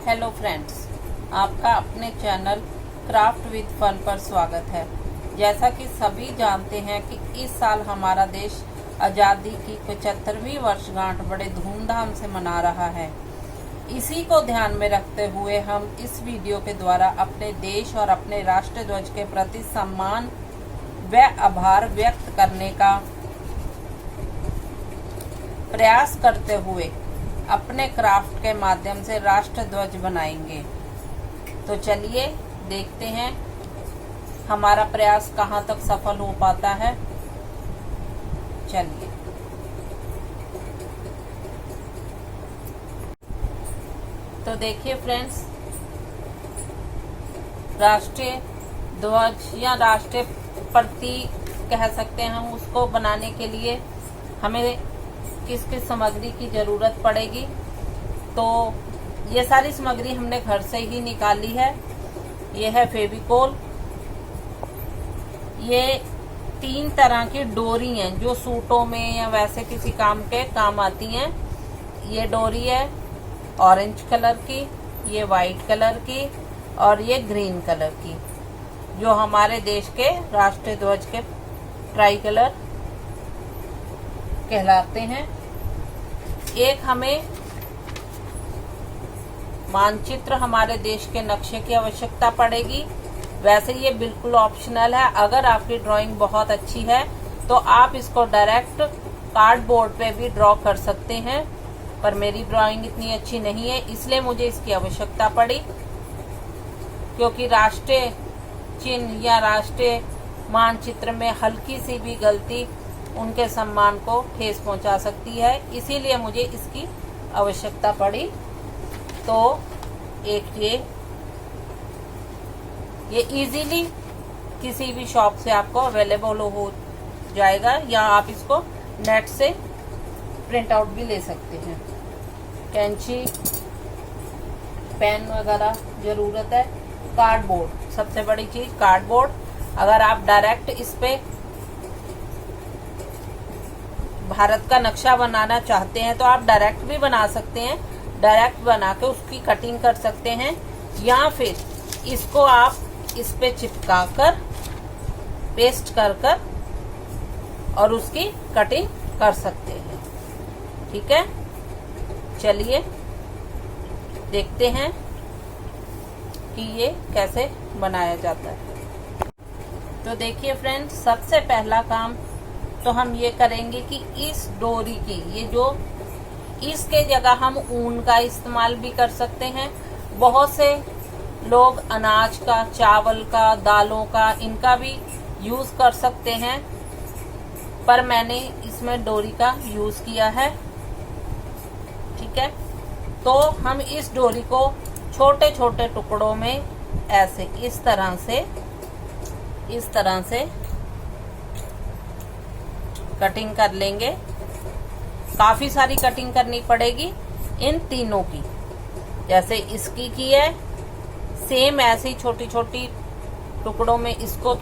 Hello friends, आपका अपने channel craft with fun पर स्वागत है। जैसा कि सभी जानते हैं कि इस साल हमारा देश आज़ादी की 75वीं वर्षगांठ बड़े धूमधाम से मना रहा है। इसी को ध्यान में रखते हुए हम इस वीडियो के द्वारा अपने देश और अपने राष्ट्र ध्वज के प्रति सम्मान व आभार व्यक्त करने का प्रयास करते हुए अपने क्राफ्ट के माध्यम से राष्ट्र ध्वज बनाएंगे। तो चलिए देखते हैं हमारा प्रयास कहाँ तक सफल हो पाता है। चलिए, तो देखिए फ्रेंड्स, राष्ट्रीय ध्वज या राष्ट्रीय प्रतीक कह सकते हैं हम उसको बनाने के लिए हमें किस किस सामग्री की ज़रूरत पड़ेगी। तो ये सारी सामग्री हमने घर से ही निकाली है। ये है फेविकोल, ये 3 तरह की डोरी हैं जो सूटों में या वैसे किसी काम के काम आती हैं। ये डोरी है ऑरेंज कलर की, ये वाइट कलर की और ये ग्रीन कलर की, जो हमारे देश के राष्ट्रीय ध्वज के ट्राई कलर कहलाते हैं। एक हमें मानचित्र हमारे देश के नक्शे की आवश्यकता पड़ेगी। वैसे ये बिल्कुल ऑप्शनल है। अगर आपकी ड्राइंग बहुत अच्छी है तो आप इसको डायरेक्ट कार्डबोर्ड पे भी ड्रॉ कर सकते हैं, पर मेरी ड्राइंग इतनी अच्छी नहीं है इसलिए मुझे इसकी आवश्यकता पड़ी, क्योंकि राष्ट्रीय चिन्ह या राष्ट्रीय मानचित्र में हल्की सी भी गलती उनके सम्मान को ठेस पहुंचा सकती है, इसीलिए मुझे इसकी आवश्यकता पड़ी। तो एक ये इजीली किसी भी शॉप से आपको अवेलेबल हो जाएगा, या आप इसको नेट से प्रिंट आउट भी ले सकते हैं। कैंची, पेन वगैरह जरूरत है। कार्डबोर्ड, सबसे बड़ी चीज कार्डबोर्ड। अगर आप डायरेक्ट इस पे भारत का नक्शा बनाना चाहते हैं तो आप डायरेक्ट भी बना सकते हैं, डायरेक्ट बना के उसकी कटिंग कर सकते हैं, या फिर इसको आप इस पे चिपका कर पेस्ट कर और उसकी कटिंग कर सकते हैं। ठीक है, चलिए देखते हैं कि ये कैसे बनाया जाता है। तो देखिए फ्रेंड्स, सबसे पहला काम तो हम ये करेंगे कि इस डोरी की, ये जो इसके जगह हम ऊन का इस्तेमाल भी कर सकते हैं। बहुत से लोग अनाज का, चावल का, दालों का, इनका भी यूज कर सकते हैं, पर मैंने इसमें डोरी का यूज किया है। ठीक है, तो हम इस डोरी को छोटे छोटे टुकड़ों में ऐसे इस तरह से कटिंग कर लेंगे। काफी सारी कटिंग करनी पड़ेगी इन तीनों की, जैसे इसकी की है सेम ऐसे ही छोटी छोटी टुकड़ों में इसको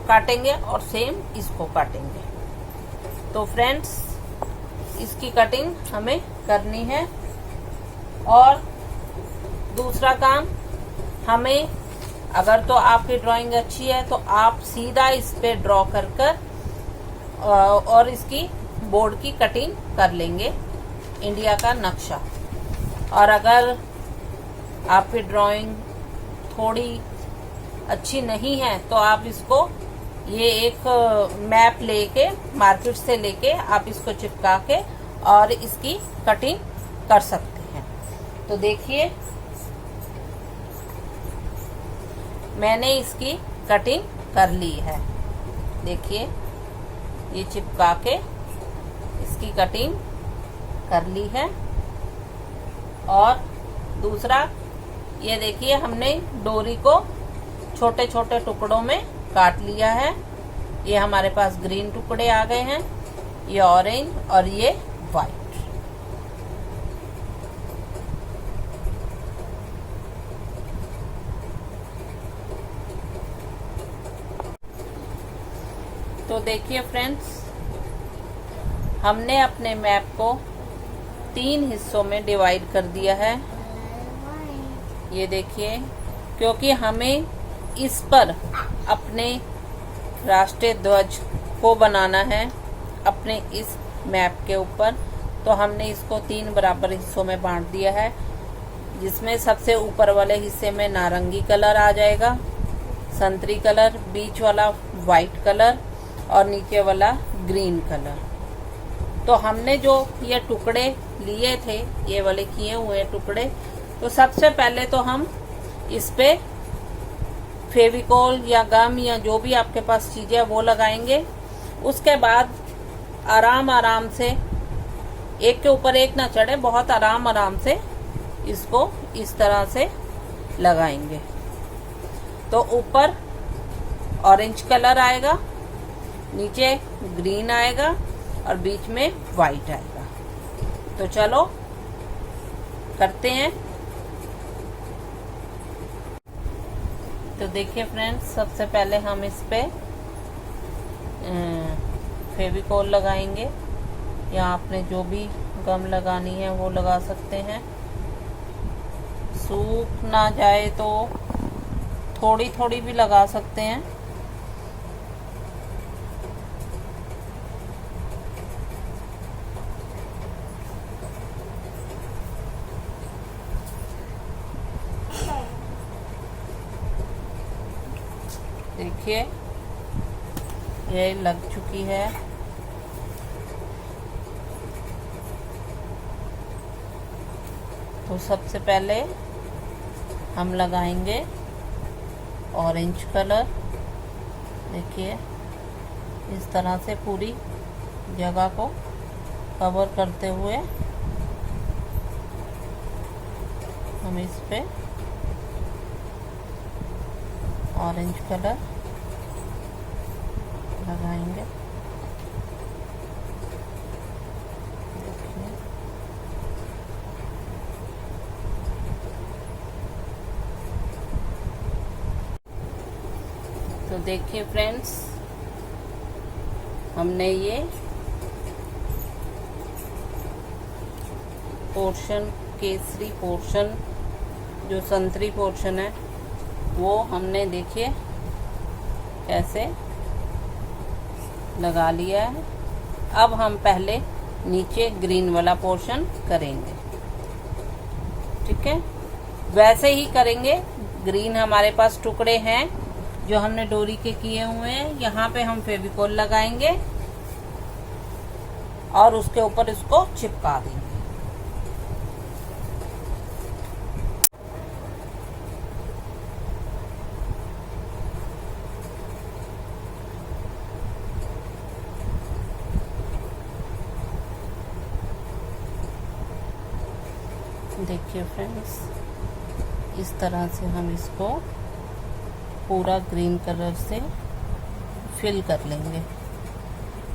काटेंगे और सेम इसको काटेंगे। तो फ्रेंड्स, इसकी कटिंग हमें करनी है। और दूसरा काम, हमें अगर तो आपकी ड्राइंग अच्छी है तो आप सीधा इस पे ड्रॉ कर और इसकी बोर्ड की कटिंग कर लेंगे, इंडिया का नक्शा। और अगर आपकी ड्राइंग थोड़ी अच्छी नहीं है तो आप इसको ये एक मैप लेके मार्केट से लेके आप इसको चिपका के और इसकी कटिंग कर सकते हैं। तो देखिए, मैंने इसकी कटिंग कर ली है। देखिए, ये चिपका के इसकी कटिंग कर ली है। और दूसरा, ये देखिए, हमने डोरी को छोटे छोटे टुकड़ों में काट लिया है। ये हमारे पास ग्रीन टुकड़े आ गए हैं, ये ऑरेंज और ये वाइट। तो देखिए फ्रेंड्स, हमने अपने मैप को 3 हिस्सों में डिवाइड कर दिया है। ये देखिए, क्योंकि हमें इस पर अपने राष्ट्रीय ध्वज को बनाना है अपने इस मैप के ऊपर, तो हमने इसको 3 बराबर हिस्सों में बांट दिया है, जिसमें सबसे ऊपर वाले हिस्से में नारंगी कलर आ जाएगा, संतरी कलर, बीच वाला वाइट कलर और नीचे वाला ग्रीन कलर। तो हमने जो ये टुकड़े लिए थे, ये वाले किए हुए टुकड़े, तो सबसे पहले तो हम इस पे फेविकोल या गम या जो भी आपके पास चीजें वो लगाएंगे। उसके बाद आराम आराम से, एक के ऊपर एक ना चढ़े, बहुत आराम आराम से इसको इस तरह से लगाएंगे। तो ऊपर ऑरेंज कलर आएगा, नीचे ग्रीन आएगा और बीच में वाइट आएगा। तो चलो करते हैं। तो देखिए फ्रेंड्स, सबसे पहले हम इस पे फेविकोल लगाएंगे, या आपने जो भी गम लगानी है वो लगा सकते हैं। सूख ना जाए तो थोड़ी थोड़ी भी लगा सकते हैं। देखिए ये लग चुकी है। तो सबसे पहले हम लगाएंगे ऑरेंज कलर। देखिए इस तरह से पूरी जगह को कवर करते हुए हम इस पे ऑरेंज कलर लगाएंगे। तो देखिए फ्रेंड्स, हमने ये पोर्शन, केसरी पोर्शन, जो संतरी पोर्शन है, वो हमने देखिए कैसे लगा लिया है। अब हम पहले नीचे ग्रीन वाला पोर्शन करेंगे, ठीक है। वैसे ही करेंगे। ग्रीन हमारे पास टुकड़े हैं जो हमने डोरी के किए हुए हैं, यहाँ पे हम फेविकोल लगाएंगे और उसके ऊपर इसको चिपका देंगे। देखिए फ्रेंड्स, इस तरह से हम इसको पूरा ग्रीन कलर से फिल कर लेंगे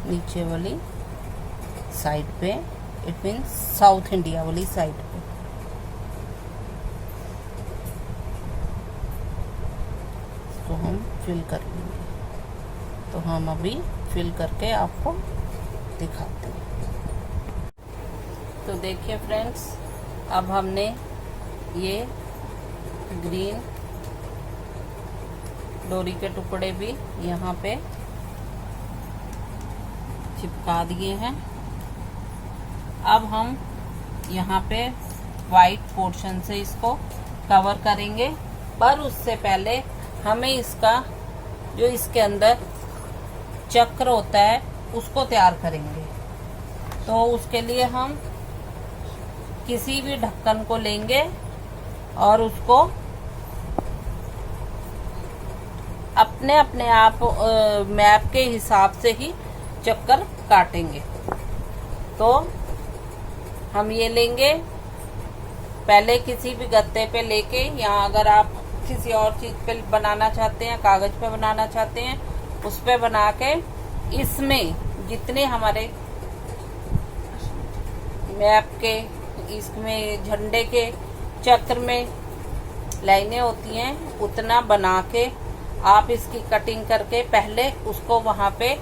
नीचे वाली साइड पे, इट मीन्स साउथ इंडिया वाली साइड पे। इसको हम फिल कर लेंगे। तो हम अभी फिल करके आपको दिखाते हैं। तो देखिए फ्रेंड्स, अब हमने ये ग्रीन डोरी के टुकड़े भी यहाँ पे चिपका दिए हैं। अब हम यहाँ पे वाइट पोर्शन से इसको कवर करेंगे, पर उससे पहले हमें इसका जो इसके अंदर चक्र होता है उसको तैयार करेंगे। तो उसके लिए हम किसी भी ढक्कन को लेंगे और उसको अपने अपने आप मैप के हिसाब से ही चक्कर काटेंगे। तो हम ये लेंगे, पहले किसी भी गत्ते पे लेके, या अगर आप किसी और चीज पे बनाना चाहते हैं, कागज पे बनाना चाहते हैं, उस पे बना के इसमें जितने हमारे मैप के, इसमें झंडे के चक्र में लाइनें होती हैं, उतना बना के आप इसकी कटिंग करके पहले उसको वहां पे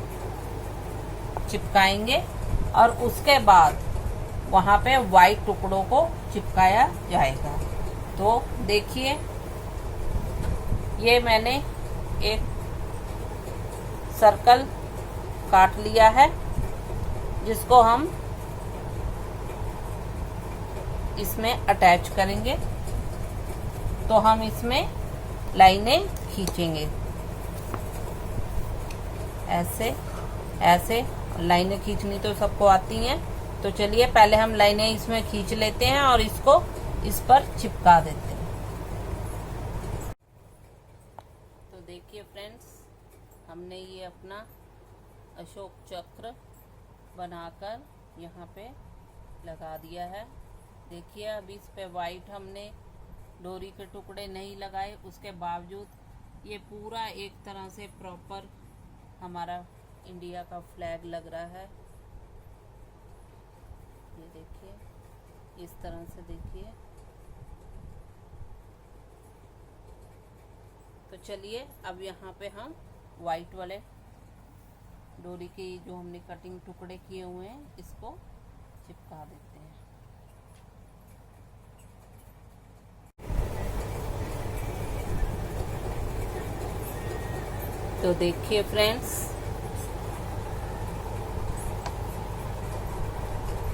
चिपकाएंगे और उसके बाद वहां पे वाइट टुकड़ों को चिपकाया जाएगा। तो देखिए ये मैंने एक सर्कल काट लिया है, जिसको हम इसमें अटैच करेंगे। तो हम इसमें लाइनें खींचेंगे, ऐसे ऐसे। लाइनें खींचनी तो सबको आती हैं, तो चलिए पहले हम लाइनें इसमें खींच लेते हैं और इसको इस पर चिपका देते हैं। तो देखिए फ्रेंड्स, हमने ये अपना अशोक चक्र बनाकर यहाँ पे लगा दिया है। देखिए अभी इस पे वाइट हमने डोरी के टुकड़े नहीं लगाए, उसके बावजूद ये पूरा एक तरह से प्रॉपर हमारा इंडिया का फ्लैग लग रहा है। ये देखिए इस तरह से देखिए। तो चलिए अब यहाँ पे हम वाइट वाले डोरी की जो हमने कटिंग टुकड़े किए हुए हैं इसको चिपका देते हैं। तो देखिए फ्रेंड्स,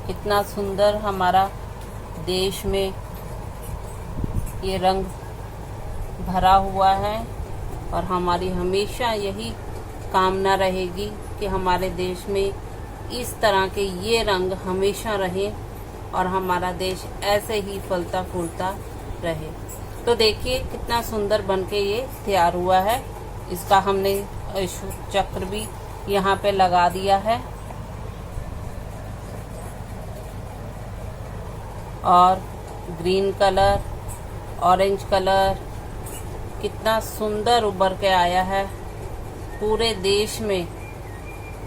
कितना सुंदर हमारा देश में ये रंग भरा हुआ है, और हमारी हमेशा यही कामना रहेगी कि हमारे देश में इस तरह के ये रंग हमेशा रहे और हमारा देश ऐसे ही फलता फूलता रहे। तो देखिए कितना सुंदर बनके ये तैयार हुआ है। इसका हमने चक्र भी यहाँ पे लगा दिया है, और ग्रीन कलर, ऑरेंज कलर कितना सुंदर उभर के आया है। पूरे देश में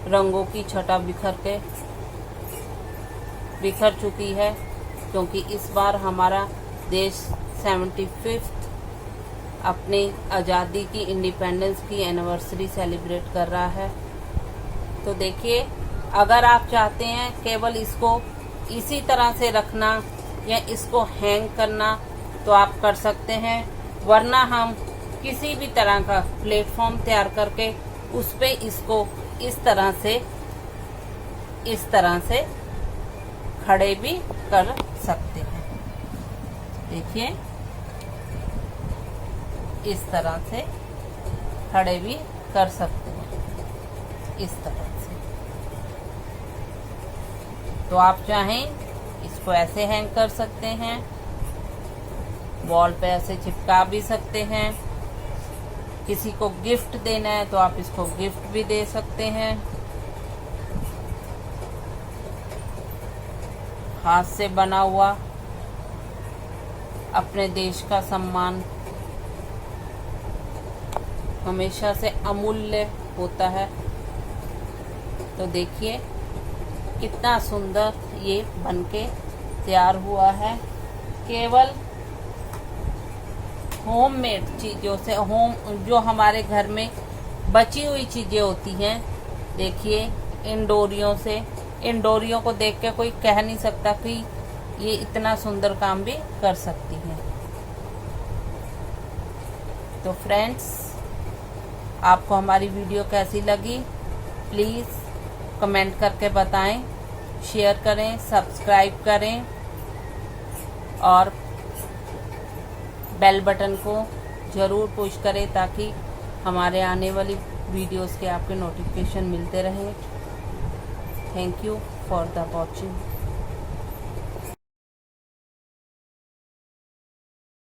रंगों की छटा बिखर चुकी है, क्योंकि इस बार हमारा देश 75th अपने आज़ादी की, इंडिपेंडेंस की एनिवर्सरी सेलिब्रेट कर रहा है। तो देखिए अगर आप चाहते हैं केवल इसको इसी तरह से रखना या इसको हैंग करना तो आप कर सकते हैं, वरना हम किसी भी तरह का प्लेटफॉर्म तैयार करके उस पे इसको इस तरह से खड़े भी कर सकते हैं। देखिए इस तरह से खड़े भी कर सकते हैं, इस तरह से। तो आप चाहें इसको ऐसे हैंग कर सकते हैं, वॉल पे ऐसे चिपका भी सकते हैं। किसी को गिफ्ट देना है तो आप इसको गिफ्ट भी दे सकते हैं। हाथ से बना हुआ अपने देश का सम्मान हमेशा से अमूल्य होता है। तो देखिए कितना सुंदर ये बनके तैयार हुआ है। केवल होममेड चीज़ों से, जो हमारे घर में बची हुई चीज़ें होती हैं, देखिए इन डोरियों को देख के कोई कह नहीं सकता कि ये इतना सुंदर काम भी कर सकती हैं। तो फ्रेंड्स, आपको हमारी वीडियो कैसी लगी प्लीज़ कमेंट करके बताएं, शेयर करें, सब्सक्राइब करें और बेल बटन को ज़रूर पुश करें ताकि हमारे आने वाली वीडियोस के आपके नोटिफिकेशन मिलते रहें। Thank you for the watching.